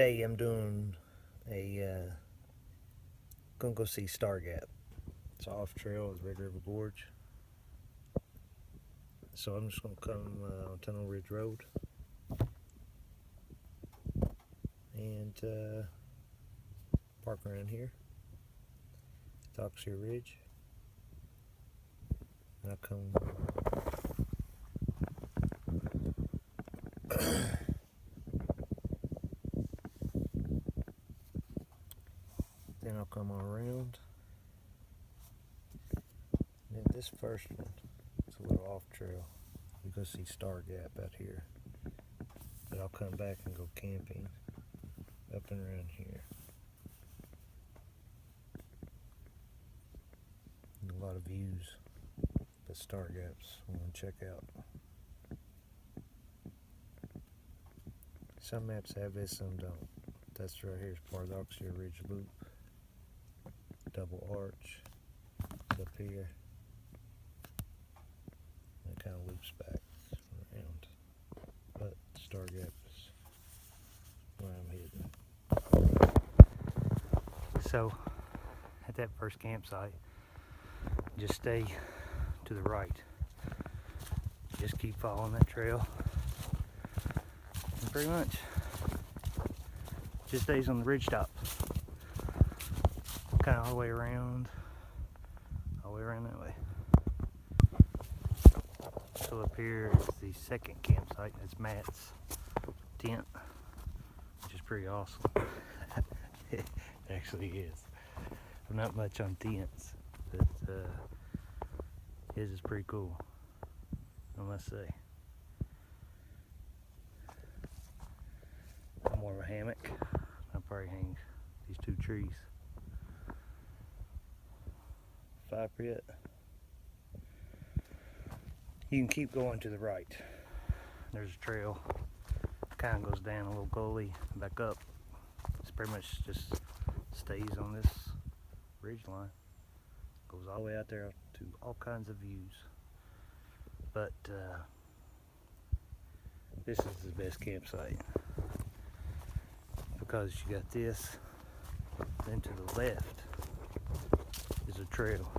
Today I'm doing gonna go see Star Gap. It's off trail at Red River Gorge. So I'm just gonna come on Tunnel Ridge Road and park around here, Toxie Ridge, and I'll come then I'll come on around. And then this first one, it's a little off trail. You go see Star Gap out here. But I'll come back and go camping up and around here. And a lot of views that Star Gaps I want to check out. Some maps have this, some don't. That's right here is part of the Oxford Ridge Loop. Double arch. It's up here. And it kind of loops back around. But Star Gap is where I'm heading. So, at that first campsite, just stay to the right. Just keep following that trail. And pretty much, just stays on the ridge top. Kind of all the way around that way. So up here is the second campsite. It's Matt's tent, which is pretty awesome. It actually is. I'm not much on tents, but his is pretty cool, I must say. I'm more of a hammock. I'll probably hang these two trees. Fire pit. You can keep going to the right. There's a trail. Kind of goes down a little gully, back up. It's pretty much just stays on this ridge line. Goes all the way out there to all kinds of views. But this is the best campsite because you got this. Then to the left is a trail.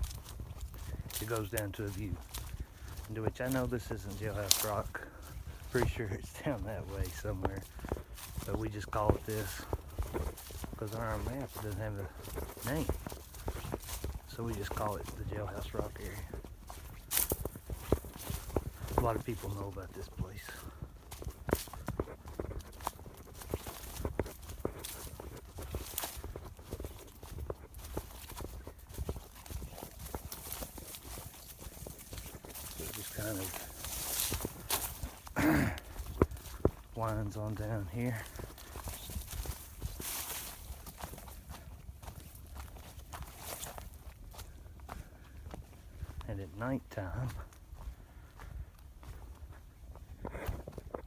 It goes down to a view. Into which I know this isn't Jailhouse Rock. Pretty sure it's down that way somewhere. But we just call it this because on our map it doesn't have a name. So we just call it the Jailhouse Rock area. A lot of people know about this place. It just kind of winds on down here. And at nighttime,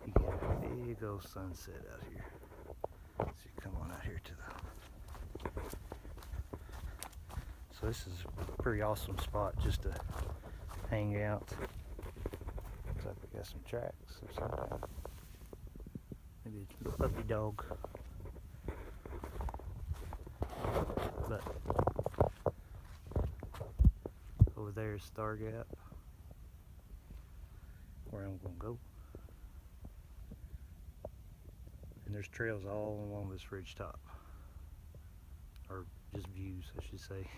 you get a big old sunset out here. So you come on out here to the... So this is a pretty awesome spot just to hang out. Looks like we got some tracks or something. Maybe a little puppy dog. But over there is Star Gap, where I'm gonna go. And there's trails all along this ridge top. Or just views, I should say.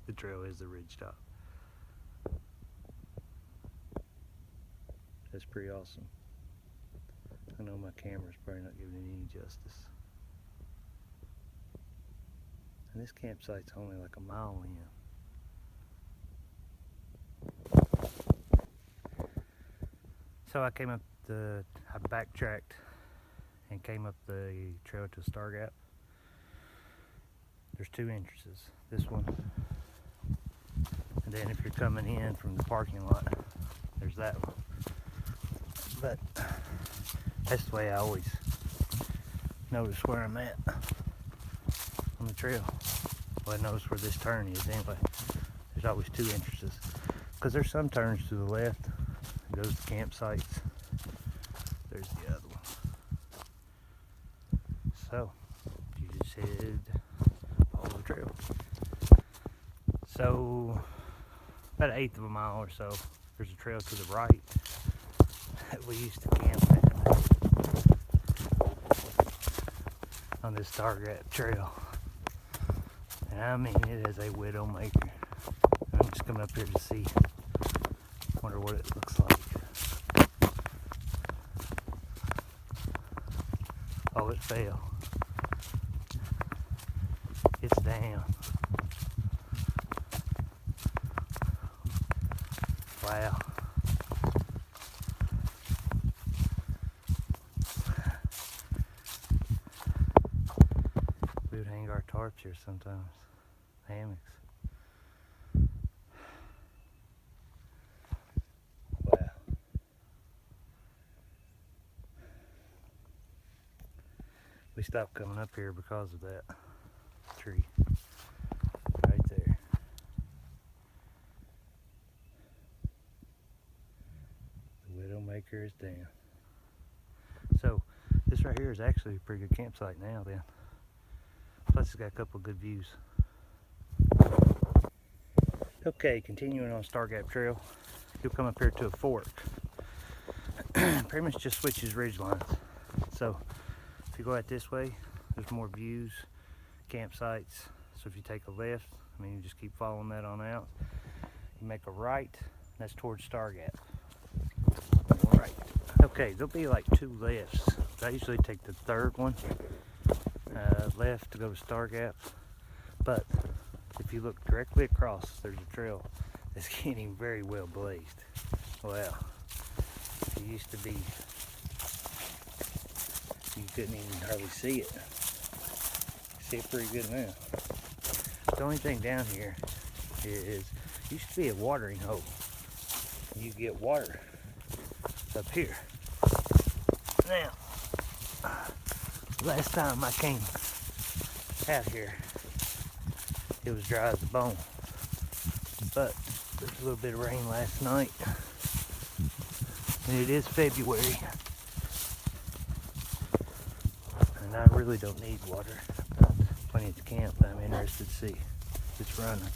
The trail is the ridge top. That's pretty awesome. I know my camera's probably not giving it any justice. And this campsite's only like a mile in. So I backtracked and came up the trail to Star Gap. There's two entrances. This one, and then if you're coming in from the parking lot, there's that one. But that's the way I always notice where I'm at on the trail. Well, I notice where this turn is anyway. There's always two entrances. Because there's some turns to the left, it goes to campsites. There's the other one. So, said, follow the trail. So, about 1/8 of a mile or so, there's a trail to the right that we used to camp at on this Stargap trail. And I mean, it is a widow maker. I'm just coming up here to see. Wonder what it looks like. Oh, it fell. It's down. Wow. We would hang our tarps here sometimes. Hammocks. Wow. We stopped coming up here because of that tree right there. The Widowmaker is down. So this right here is actually a pretty good campsite now then. Plus it's got a couple of good views. Okay, continuing on Stargap Trail, you'll come up here to a fork. Pretty much just switches ridge lines. So if you go out this way, there's more views, campsites. So if you take a left, I mean you just keep following that on out. You make a right, that's towards Stargap. Right. Okay, there'll be like 2 lefts. I usually take the third one left to go to Stargap. But if you look directly across, there's a trail that's getting very well blazed. Wow. It used to be, you couldn't even hardly see it. See it pretty good now. The only thing down here is, used to be a watering hole. You get water up here. Now, last time I came out here, it was dry as a bone. But there's a little bit of rain last night. And it is February. And I really don't need water. I've got plenty at the camp. I'm interested to see if it's running.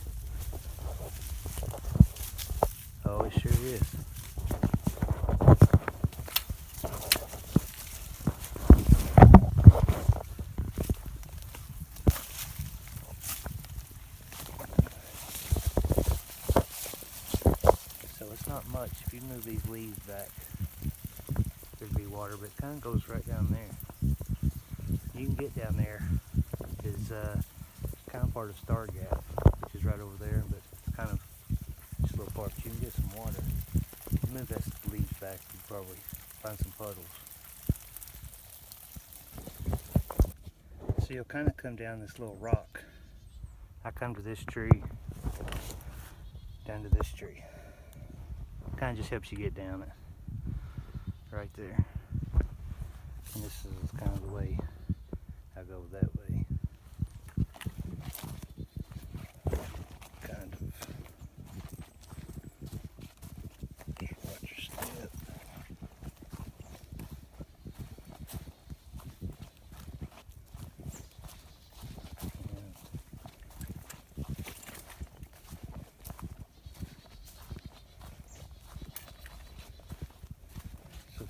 Oh, it sure is. Not much. If you move these leaves back, there'd be water, but it kind of goes right down there. You can get down there. Is kind of part of Stargap, which is right over there, but it's kind of just a little part. But you can get some water. If you move that leaves back, you probably find some puddles. So you'll kind of come down this little rock. I come to this tree, down to this tree. Kind of just helps you get down it right there. And this is kind of the way I go that way. Kind of. Just watch your step.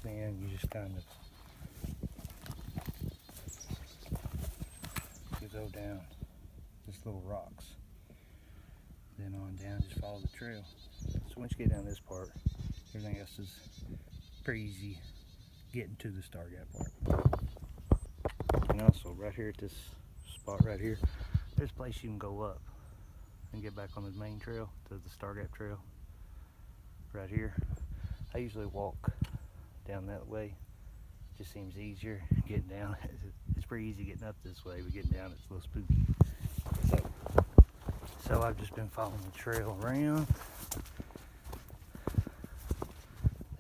And you just kind of, you go down these little rocks, then on down, just follow the trail. So once you get down this part, everything else is pretty easy getting to the Stargap part. And also right here at this spot right here, there's a place you can go up and get back on the main trail to the Stargap trail right here. I usually walk down that way. Just seems easier getting down. It's pretty easy getting up this way, but getting down it's a little spooky. So I've just been following the trail around.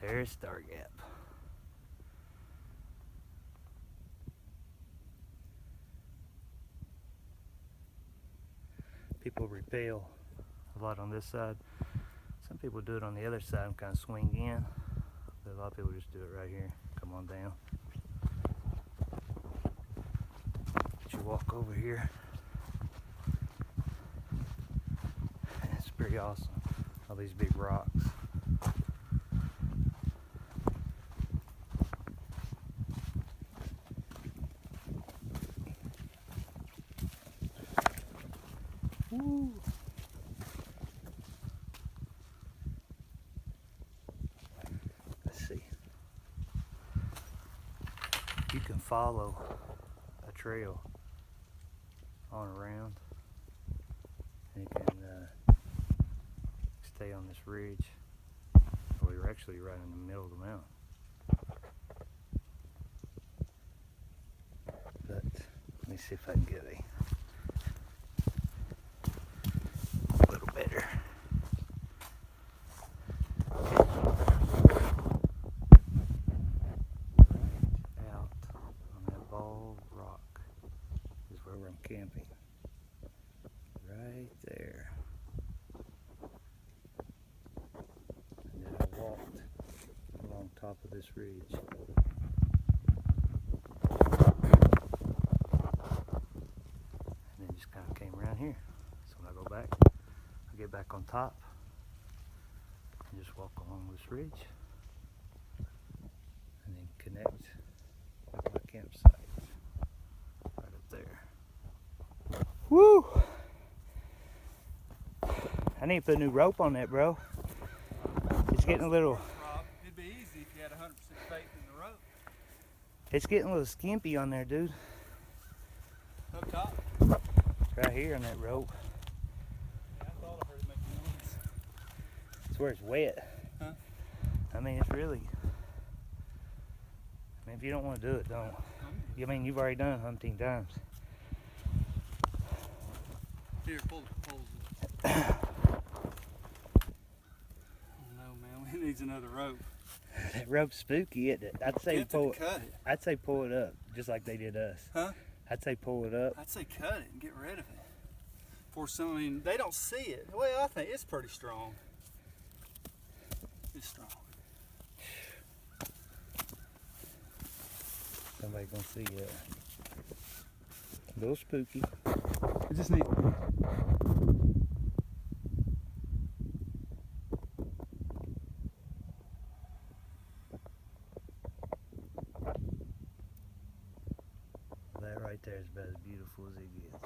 There's Stargap. People rappel a lot on this side. Some people do it on the other side and kind of swing in. But a lot of people just do it right here. Come on down. But you walk over here. It's pretty awesome. All these big rocks. Woo. Let's see. You can follow a trail on around, and you can stay on this ridge. Well, you're actually right in the middle of the mountain. But let me see if I can get a little better. Right out on that bald rock is where I'm camping. Right there. And then I walked along top of this ridge. And then just kind of came around here. So when I go back, I get back on top and just walk along this ridge and then connect with my campsite right up there. Woo! I need to put a new rope on that, bro. It's getting a little... It'd be easy if you had 100% faith in the rope. It's getting a little skimpy on there, dude. Up top? Right here on that rope. Yeah, I thought I heard it make noise. It's where it's wet. Huh? I mean, it's really... I mean, if you don't want to do it, don't. I mean, you've already done it 100 times. Here, pull the poles. Oh no, man, we needs another rope. That rope's spooky, isn't it? I'd say Cut it. I'd say pull it up, just like they did us. Huh? I'd say pull it up. I'd say cut it and get rid of it. For some, I mean, they don't see it. Well, I think it's pretty strong. It's strong. Somebody gonna see it. A little spooky. We just need. That right there is about as beautiful as it gets.